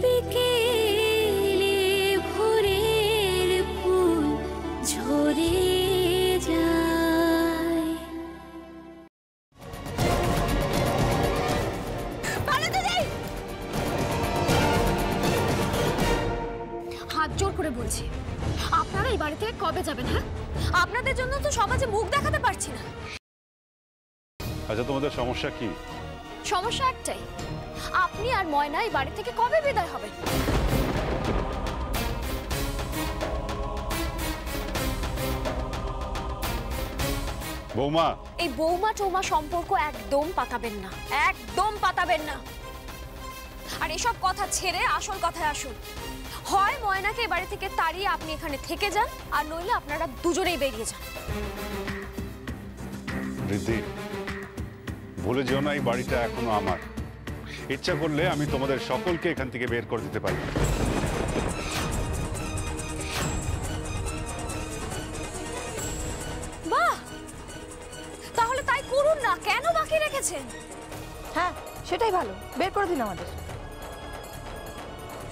বিকেলে ভোরের ফুল ঝরে যায়। হাত জোর করে বলছি, আপনারা এই বাড়ি থেকে কবে যাবেন? হ্যাঁ, আপনাদের জন্য তো সমাজে মুখ দেখাতে পারছি না। আচ্ছা, তোমাদের সমস্যা কি? সমস্যা একটাই, আপনি আর ময়না এই বাড়ি থেকে কবে বিদায় হবেন? বৌমা, এই বৌমা টৌমা সম্পর্ক একদম পাতাবেন না, একদম পাতাবেন না। আর এসব কথা ছেড়ে আসল কথায় আসুন। হয় ময়নাকে এই বাড়ি থেকে তাড়িয়ে আপনি এখানে থেকে যান, আর নইলে আপনারা দুজনেই বেরিয়ে যান। রিদ্ধি, ভুলে যেও না এই বাড়িটা এখনো আমার। ইচ্ছা করলে আমি তোমাদের সকলকে এখান থেকে বের করে দিতে পারি। বাহ, তাহলে তাই করুন না, কেন বাকি রেখেছেন? হ্যাঁ, সেটাই ভালো, বের করে দিন আমাদের।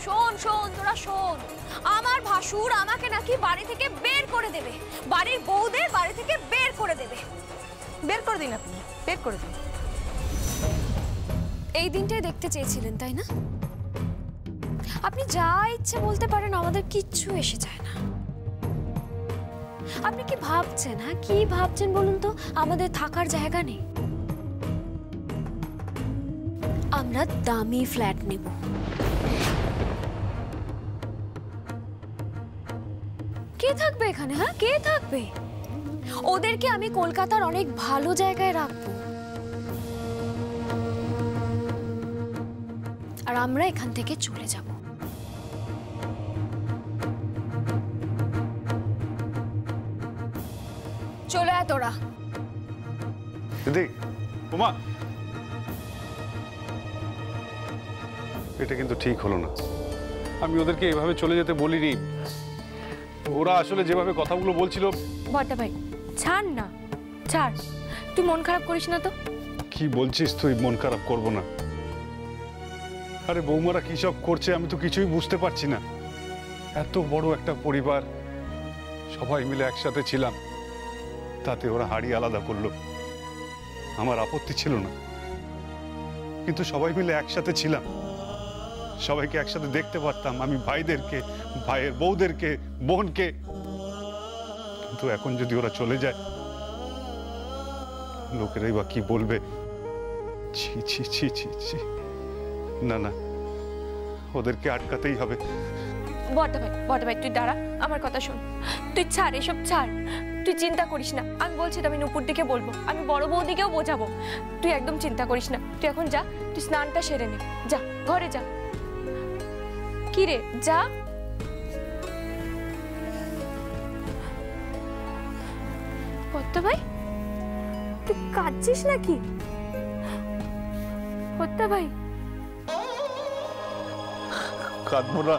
শোন শোন, তোরা শোন, আমার ভাসুর আমাকে নাকি বাড়ি থেকে বের করে দেবে, বাড়ির বউদের বাড়ি থেকে বের করে দেবে। বের করে দিন আপনি, বের করে দিন। এই দিনটাই দেখতে চেয়েছিলেন তাই না? আপনি যা ইচ্ছে বলতে পারেন, আমাদের কিচ্ছু এসে যায় না। আপনি কি ভাবছেন? হ্যাঁ, কি ভাবছেন বলুন তো? আমাদের থাকার জায়গা নেই? আমরা দামি ফ্ল্যাট নেব। কে থাকবে এখানে? হ্যাঁ, কে থাকবে? ওদেরকে আমি কলকাতার অনেক ভালো জায়গায় রাখবো, আর আমরা এখান থেকে চলে যাব। চলে আয় তোরা। দিদি, বৌমা, এটা কিন্তু ঠিক হলো না। আমি ওদেরকে এভাবে চলে যেতে বলিনি। ওরা আসলে যেভাবে কথাগুলো বলছিল। বড়দা ভাই, ছাড় না, ছাড়, তুই মন খারাপ করিস না তো। কি বলছিস তুই? মন খারাপ করবো না? আরে বৌমারা কি সব করছে আমি তো কিছুই বুঝতে পারছি না। এত বড় একটা পরিবার, সবাই মিলে একসাথে ছিলাম, তাতে ওরা হাড়ি আলাদা করলো। আমার আপত্তি ছিল না, কিন্তু সবাই মিলে একসাথে ছিলাম, সবাইকে একসাথে দেখতে পারতাম, আমি ভাইদেরকে, ভাইয়ের বউদেরকে, বোনকে। কিন্তু এখন যদি ওরা চলে যায়, লোকেরাই বা কি বলবে? ছি ছি ছি ছি ছি, না না, ওদেরকে আটকাতেই হবে। বড়দা ভাই তুই দাঁড়া, আমার কথা শোন। তুই ছাড়, এসব ছাড়, তুই চিন্তা করিস না। আমি বলছি তো, আমি নুপুর দিকে বলবো, আমি বড় বৌদিকেও বোঝাবো। তুই একদম চিন্তা করিস না। তুই এখন যা, তুই স্নানটা সেরে নে, যা ঘরে যা। কি রে, যা। বড়দা ভাই, তুই কাঁদছিস নাকি? বড়দা ভাই, কাঁদবো না।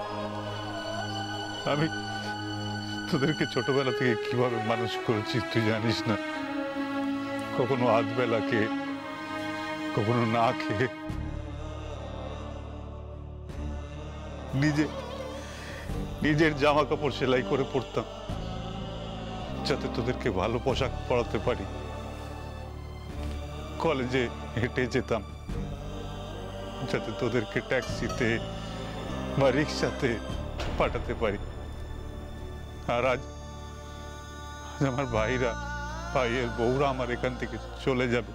আমি তোদেরকে ছোটবেলা থেকে কিভাবে মানুষ করেছি তুই জানিস না। কখনো আধবেলা খেয়ে, কখনো না খেয়ে, নিজের জামা কাপড় সেলাই করে পরতাম, যাতে তোদেরকে ভালো পোশাক পরাতে পারি। কলেজে হেঁটে যেতাম, যাতে তোদেরকে ট্যাক্সিতে বা রিক্সাতে পাঠাতে পারি। আর আজ আমার ভাইরা, ভাইয়ের বউরা আমার এখান থেকে চলে যাবে।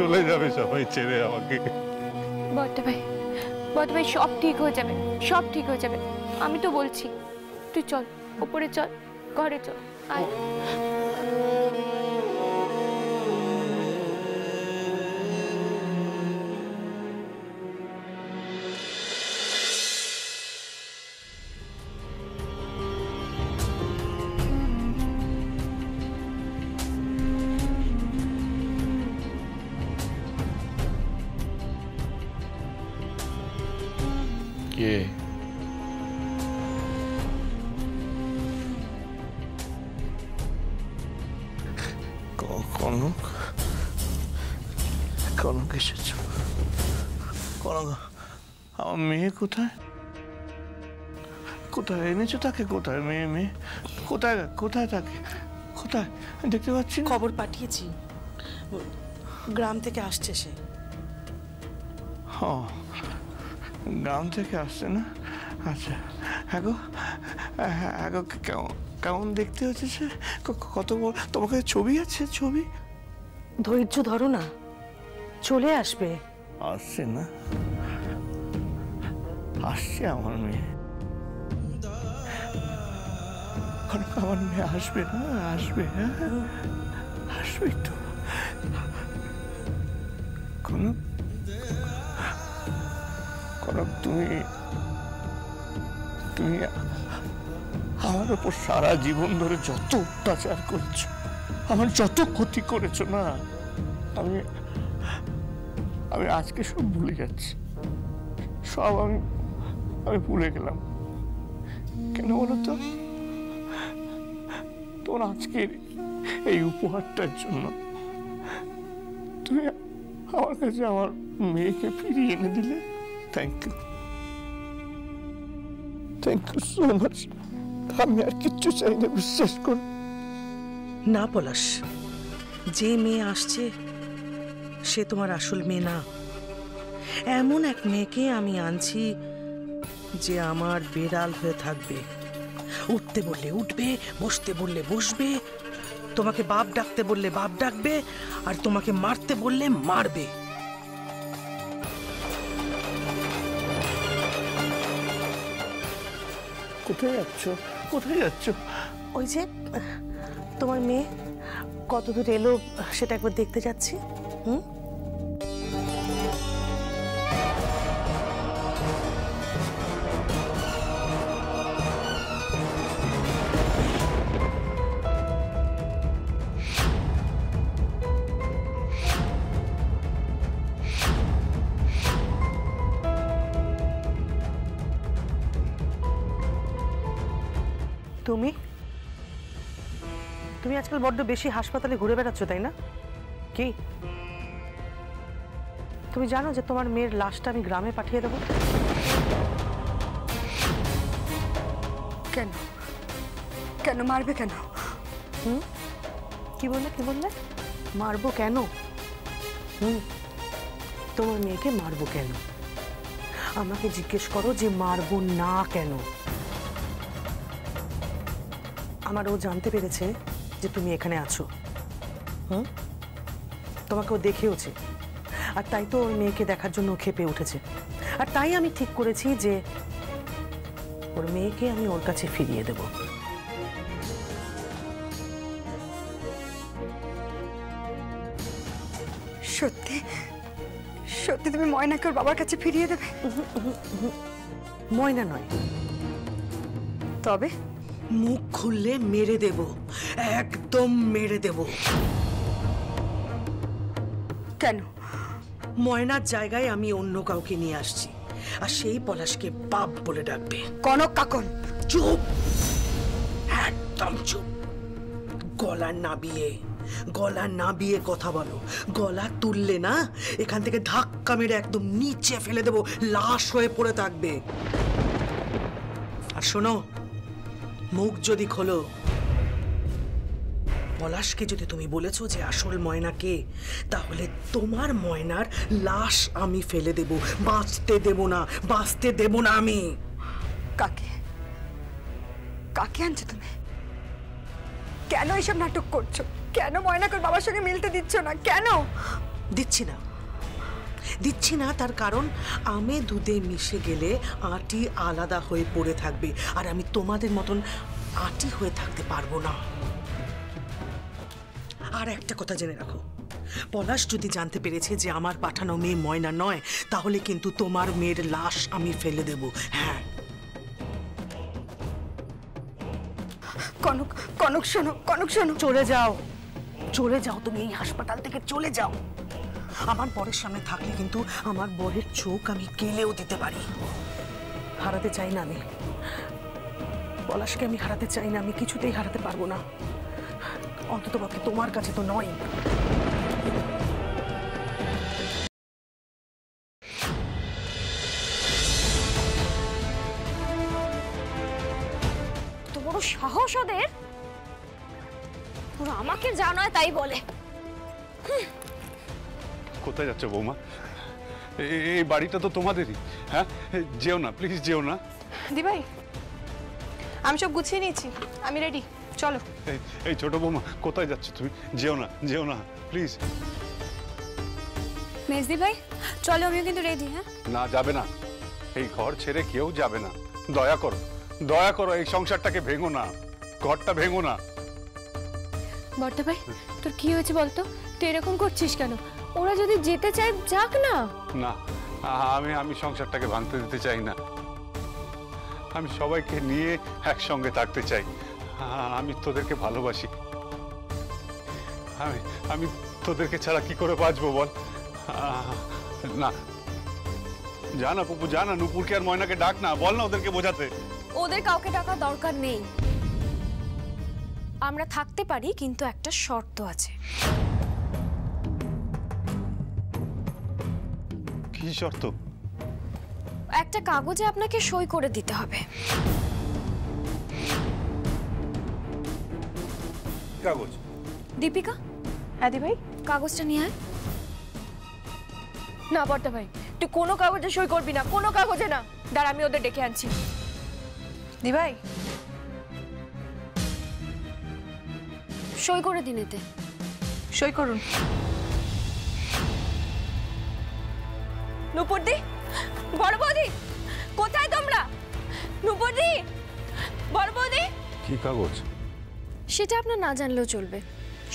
চলে যাবে সবাই ছেড়ে আমাকে। বড়দা ভাই সব ঠিক হয়ে যাবে, সব ঠিক হয়ে যাবে। আমি তো বলছি, তুই চল, উপরে চল, ঘরে চল, আয়। কে? কখনো কনক এসেছ। কনক, আমার মেয়ে কোথায়? কোথায় এনেছো তাকে? কোথায় মেয়ে? মেয়ে কোথায়? কোথায় তাকে? কোথায় দেখতে পাচ্ছি না। খবর পাঠিয়েছি, গ্রাম থেকে আসছে সে। গ্রাম থেকে আসছে না? আচ্ছা, হ্যাঁ গো, হ্যাঁ গো, কেমন দেখতে হচ্ছে সে? কত বড়? তোমার কাছে ছবি আছে? ছবি? ধৈর্য ধরো না, চলে আসবে। আসছে না? আসছে আমার মেয়ে। আমার মেয়ে আসবে না? আসবে, হ্যাঁ আসবে তো। কনক, কনক, তুমি আমার উপর সারা জীবন ধরে যত অত্যাচার করেছো, আমার যত ক্ষতি করেছো না, আমি আজকে সব ভুলে যাচ্ছি। সব আমি ভুলে গেলাম। কেন বলো তো? তোমার আজকের এই উপহারটার জন্য তুমি আমার কাছে আমার মেয়েকে ফিরিয়ে এনে দিলে। Thank you, thank you so much. আমি আর কিচ্ছু চাই না, বিশ্বাস কর। না পলাশ, যে মেয়ে আসছে সে তোমার আসল মেয়ে না। এমন এক মেয়েকে আমি আনছি যে আমার বেড়াল হয়ে থাকবে। উঠতে বললে উঠবে, বসতে বললে বসবে, তোমাকে বাপ ডাকতে বললে বাপ ডাকবে, আর তোমাকে মারতে বললে মারবে। কোথায় যাচ্ছ? কোথায় যাচ্ছ? ওই যে তোমার মেয়ে কতদূর এলো সেটা একবার দেখতে যাচ্ছি। তুমি তুমি আজকাল বড্ড বেশি হাসপাতালে ঘুরে বেড়াচ্ছ, তাই না? কি তুমি জানো যে তোমার মেয়ের লাশটা আমি গ্রামে পাঠিয়ে দেবো? কেন? কেন মারবে কেন? কি বললে? কি বললে? মারবো কেন? তোমার মেয়েকে মারবো কেন? আমাকে জিজ্ঞেস করো যে মারবো না কেন। আমার ও জানতে পেরেছে যে তুমি এখানে আছো। তোমাকে ও দেখেওছে, আর তাই তো ওই মেয়েকে দেখার জন্য ক্ষেপে উঠেছে। আর তাই আমি ঠিক করেছি যে ওর মেয়েকে আমি ওর কাছে ফিরিয়ে দেব। সত্যি সত্যি তুমি ময়নাকে ওর বাবার কাছে ফিরিয়ে দেবে? ময়না নয়, তবে মুখ খুললে মেরে দেব, একদম মেরে দেব। কেন? ময়নার জায়গায় আমি অন্য কাউকে নিয়ে আসছি, আর সেই পলাশকে বাপ বলে ডাকবে। কনক কাকন। চুপ, একদম চুপ। গলা নাবিয়ে কথা বলো। গলা তুললে না এখান থেকে ধাক্কা মেরে একদম নিচে ফেলে দেবো, লাশ হয়ে পড়ে থাকবে। আর শোনো, মুখ যদি খোলো, পলাশকে যদি তুমি বলেছো যে আসল ময়না কে, তাহলে তোমার ময়নার লাশ আমি ফেলে দেব, বাঁচতে দেব না আমি। কাকে কাকে আনছো তুমি? কেন এসব নাটক করছো? কেন ময়নাকে বাবার সঙ্গে মিলতে দিচ্ছ না? কেন দিচ্ছি না? তার কারণ আমে দুধে মিশে গেলে আটি আলাদা হয়ে পড়ে থাকবে, আর আমি তোমাদের মতন আটি হয়ে থাকতে পারবো না। আর একটা কথা জেনে রাখো, পলাশ যদি জানতে পেরেছে যে আমার পাঠানো মেয়ে ময়না নয়, তাহলে কিন্তু তোমার মেয়ের লাশ আমি ফেলে দেব। হ্যাঁ। কনক শোনো। চলে যাও তুমি এই হাসপাতাল থেকে, চলে যাও। আমার বরের সামনে থাকলে কিন্তু আমার বরের চোখ আমি কেলেও দিতে পারি। হারাতে চাই না আমি পলাশকে, আমি হারাতে চাই না। আমি কিছুতেই হারাতে পারবো না, অন্ততপক্ষে তোমার কাছে তো নয়। সাহস ওদের, ওরা আমাকে যা নয় তাই বলে। কোথায় যাচ্ছ বৌমা? এই বাড়িটা তো তোমাদেরই। হ্যাঁ, যেও না প্লিজ, যেও না। দিভাই আমি সব গুছিয়ে নিয়েছি, আমি রেডি, চলো। এই ছোট বৌমা, কোথায় যাচ্ছ তুমি? যেও না, যেও না প্লিজ। মেজদি ভাই চলো, আমিও কিন্তু রেডি। হ্যাঁ না, যাবে না। এই ঘর ছেড়ে কেউ যাবে না। দয়া করো, দয়া করো, এই সংসারটাকে ভেঙো না, ঘরটা ভেঙো না। বড়দা ভাই তোর কি হয়েছে বলতো? তুই এরকম করছিস কেন? ওরা যদি যেতে চায় যাক না। না, আমি সংসারটাকে ভাঙতে দিতে চাই না। আমি সবাইকে নিয়ে একসঙ্গে থাকতে চাই। আমি তোদেরকে ভালোবাসি। আমি তোদেরকে ছাড়া কি করে বাঁচবো বল? না, যা না পুপু, যা না, নুপুরকে আর ময়নাকে ডাক না, বল না ওদেরকে বোঝাতে। ওদের কাউকে ডাকার দরকার নেই। আমরা থাকতে পারি, কিন্তু একটা শর্ত আছে। কি শর্ত? একটা কাগজে আপনাকে সই করে দিতে হবে। কাগজ? দীপিকা, হ্যাঁ দিভাই। কাগজটা নিয়ে আয়। না বড়দা ভাই, তুই কোনো কাগজে সই করবি না, কোনো কাগজে না। দাঁড়া, আমি ওদের ডেকে আনছি। দিভাই সই করে দিন এতে। সই করুন। নুপুরদি, বড় বৌদি, কোথায় তোমরা? নুপুরদি, বড় বৌদি। কি কাগজ? সেটা আপনার না জানলেও চলবে,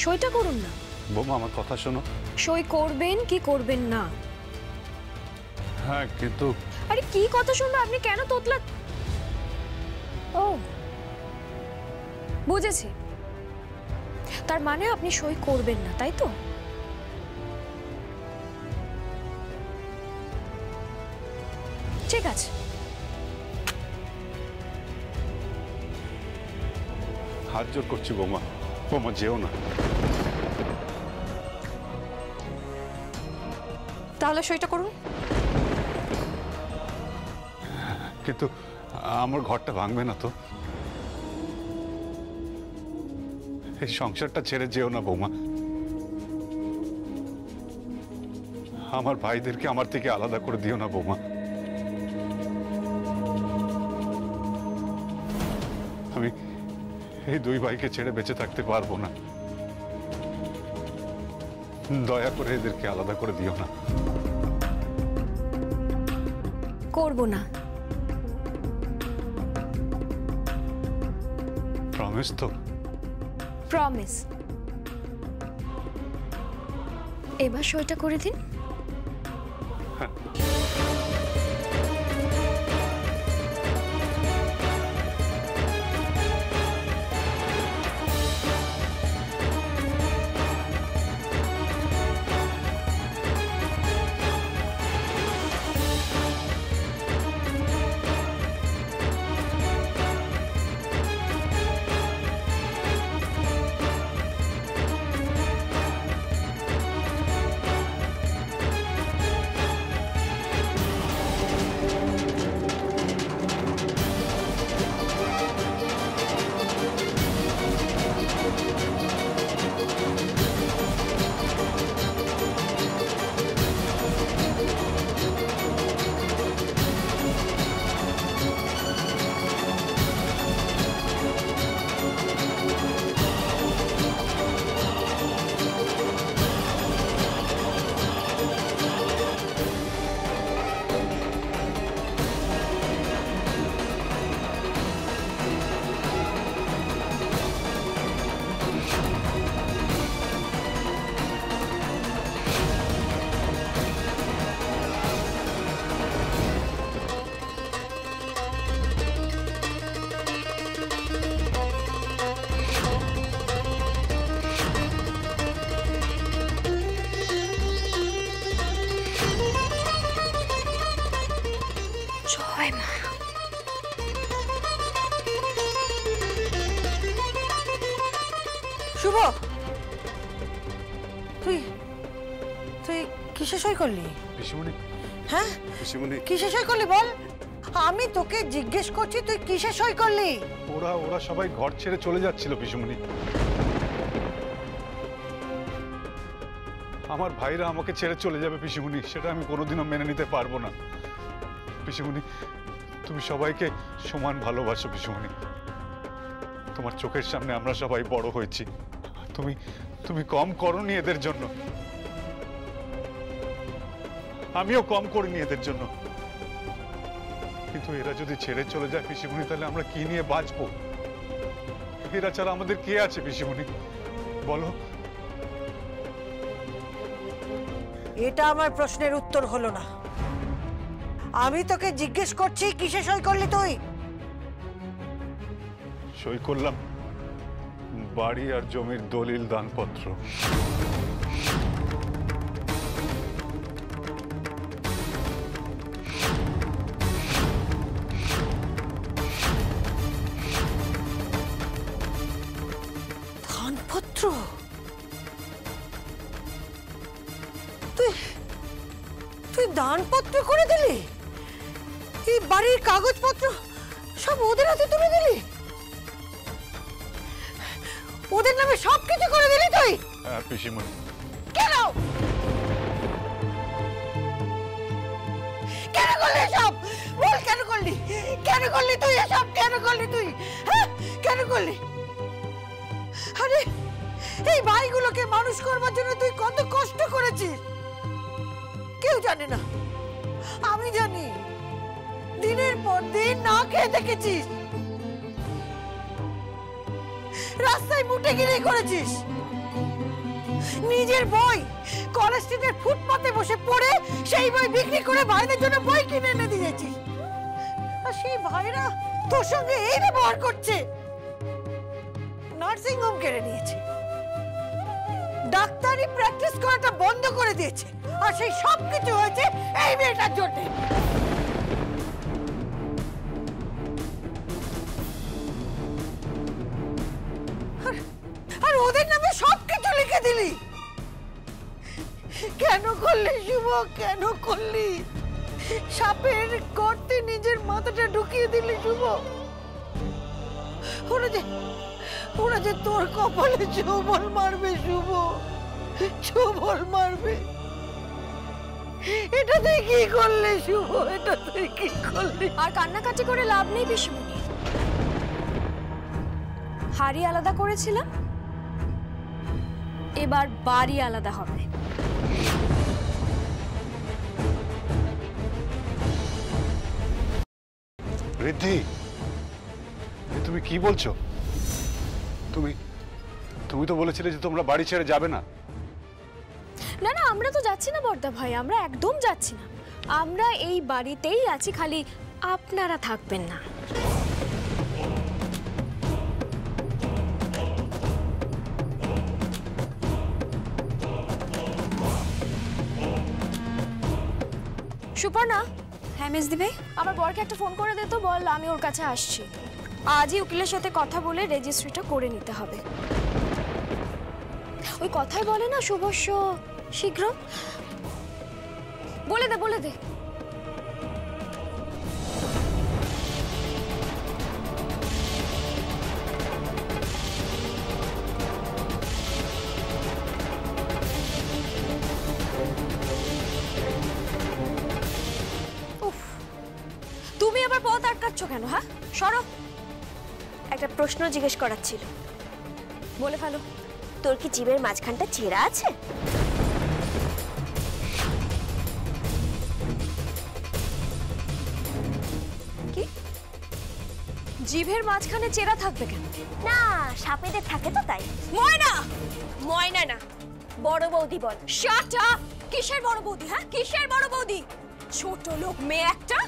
সইটা করুন না। বৌমা আমার কথা শোনো। সই করবেন কি করবেন না? হ্যাঁ, কিন্তু আরে কি কথা শুনবে আপনি? কেন তোতলা? ও বুঝেছি, তার মানে আপনি সই করবেন না, তাই তো? ঠিক আছে, হাত জোর করছি বৌমা, বৌমা যেও না। তাহলে সইটা করুন। কিন্তু আমার ঘরটা ভাঙবে না তো? এই সংসারটা ছেড়ে যেও না বৌমা। আমার ভাইদেরকে আমার থেকে আলাদা করে দিও না বৌমা। আমি এই দুই ভাইকে ছেড়ে বেঁচে থাকতে পারবো না। দয়া করে এদেরকে আলাদা করে দিও না। করব না। প্রমিস তো? প্রমিস। এবার সইটা করে দিন। শুভ, তুই তুই কিসে সই করলি? পিসিমণি, হ্যাঁ, পিসিমণি, কিসে সই করলি বল? আমি তোকে জিজ্ঞেস করছি তুই কিসে সই করলি? ওরা সবাই ঘর ছেড়ে চলে যাচ্ছিল পিসিমণি। আমার ভাইরা আমাকে ছেড়ে চলে যাবে পিসিমণি, সেটা আমি কোনোদিনও মেনে নিতে পারবো না পিসিমণি। তুমি সবাইকে সমান ভালোবাসো পিসিমণি। তোমার চোখের সামনে আমরা সবাই বড় হয়েছি, তুমি কম করনি এদের জন্য, আমিও কম করিনি এদের জন্য। কিন্তু এরা যদি ছেড়ে চলে যায় পিসিমণি, তাহলে আমরা কি নিয়ে বাঁচবো? এরা ছাড়া আমাদের কে আছে পিসিমণি বলো? এটা আমার প্রশ্নের উত্তর হলো না। আমি তোকে জিজ্ঞেস করছি কিসে সই করলি তুই? সই করলাম বাড়ি আর জমির দলিল দানপত্র। দানপত্র? তুই দানপত্র করে দিলি? এই বাড়ির কাগজপত্র সব ওদের হাতে তুলে দিলি? ওদের নামে সবকিছু করে দিলি তুই? হ্যাঁ পিসিমণি। কেন কেন করলি এসব? বল কেন করলি? কেন করলি তুই এসব? কেন করলি তুই? হ্যাঁ কেন করলি? আরে এই ভাইগুলোকে মানুষ করবার জন্য তুই কত কষ্ট করেছিস কেউ জানে না, আমি জানি। দিনের পর দিন না খেয়ে দেখেছিস, রাস্তায় মুটে গিরে করেছিস। নিজের বই কলেজ স্ট্রিটের ফুটপাতে বসে পড়ে সেই বই বিক্রি করে ভাইদের জন্য বই কিনে এনে দিয়েছিস। আর সেই ভাইরা তোর সঙ্গে এই ব্যবহার করছে। নার্সিং হোম কেড়ে নিয়েছে, ডাক্তারি প্র্যাকটিস করাটা বন্ধ করে দিয়েছে, আর সেই সব কিছু হয়েছে এই মেয়েটার জন্য। আর ওদের নামে সবকিছু লিখে দিলি। কেন করলি শুভ? কেন করলি? সাপের গর্তে নিজের মাথাটা ঢুকিয়ে দিলি শুভ। ওরা যে তোর কপালে ছোবল মারবে শুভ, ছোবল মারবে। এটা তুই কি করলি শুভ? এটা তুই কি করলি? আর কান্নাকাটি করে লাভ নেই পিসিমণি। হাড়ি আলাদা করেছিলাম, এবার বাড়ি আলাদা হবে। ঋদ্ধি, তুমি কি বলছো? তুমি তো বলেছিলে যে তোমরা বাড়ি ছেড়ে যাবে না। না না, আমরা তো যাচ্ছি না বর্দা ভাই, আমরা একদম যাচ্ছি না। আমরা এই বাড়িতেই আছি, খালি আপনারা থাকবেন না। সুপর্ণা। হ্যাঁ মেজদি ভাই, আমার বরকে একটা ফোন করে দে তো, বল আমি ওর কাছে আসছি। আজই উকিলের সাথে কথা বলে রেজিস্ট্রিটা করে নিতে হবে। ওই কথাই বলে না, শুভস্য শীঘ্র। বলে দে বলে দে। তুমি আবার পথ আটকাচ্ছ কেন? হ্যাঁ সরো। একটা প্রশ্ন জিজ্ঞেস করার ছিল, বলে ফেলো। তোর কি জিভের মাঝখানটা ছেঁড়া আছে? কি জিভের মাঝখানে চেরা থাকবে কেন? না সাপেদের থাকে তো তাই। ময়না, ময়না না বড় বৌদি বল। Shut up. কিসের বড় বৌদি? হ্যাঁ কিসের বড় বৌদি? ছোট লোক মেয়ে একটা,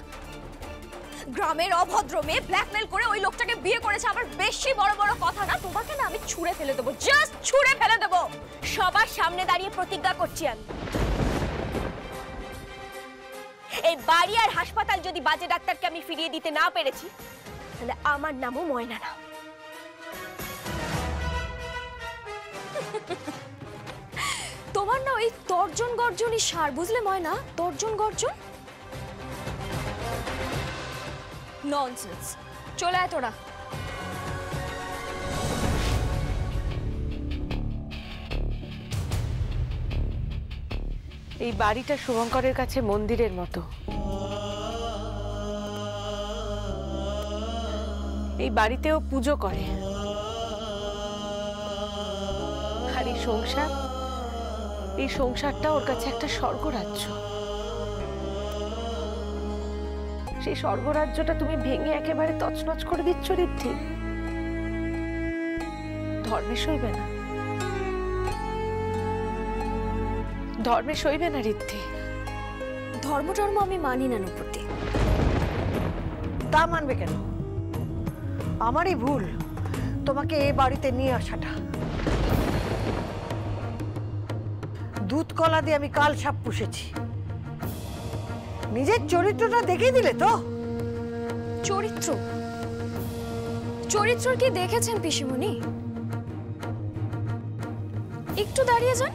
গ্রামের অভদ্র মেয়ে ব্ল্যাকমেল করে ওই লোকটাকে বিয়ে করেছে। আবার বেশি বড় বড় কথা না, তোমাকে না আমি ছুঁড়ে ফেলে দেবো, জাস্ট ছুঁড়ে ফেলে দেবো। সবার সামনে দাঁড়িয়ে প্রতিজ্ঞা করছি আমি, এই বাড়ি আর হাসপাতাল যদি বাজে ডাক্তারকে আমি ফিরিয়ে দিতে না পেরেছি, তাহলে আমার নামও ময়না না। তোমার না ওই তর্জন গর্জনই সার, বুঝলে ময়না? তর্জন গর্জন। ননসেন্স। চলে আয় তোরা। এই বাড়িটা শুভঙ্করের কাছে মন্দিরের মতো। এই বাড়িতেও পুজো করে। আর এই সংসারটা ওর কাছে একটা স্বর্গরাজ্য। সেই স্বর্গরাজ্যটা তুমি ভেঙে একেবারে তছনছ করে দিচ্ছ ঋদ্ধি। ধর্মে সইবে না, ধর্মে সইবে না ঋদ্ধি। ধর্ম আমি মানি না নুপুরদি। তা মানবে কেন? আমারই ভুল তোমাকে এই বাড়িতে নিয়ে আসাটা। দুধ কলা দিয়ে আমি কাল সাপ পুষেছি। নিজের চরিত্রটা দেখিয়ে দিলে তো। চরিত্র কি দেখেছেন পিসিমণি? একটু দাঁড়িয়ে যান,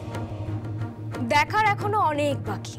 দেখার এখনো অনেক বাকি।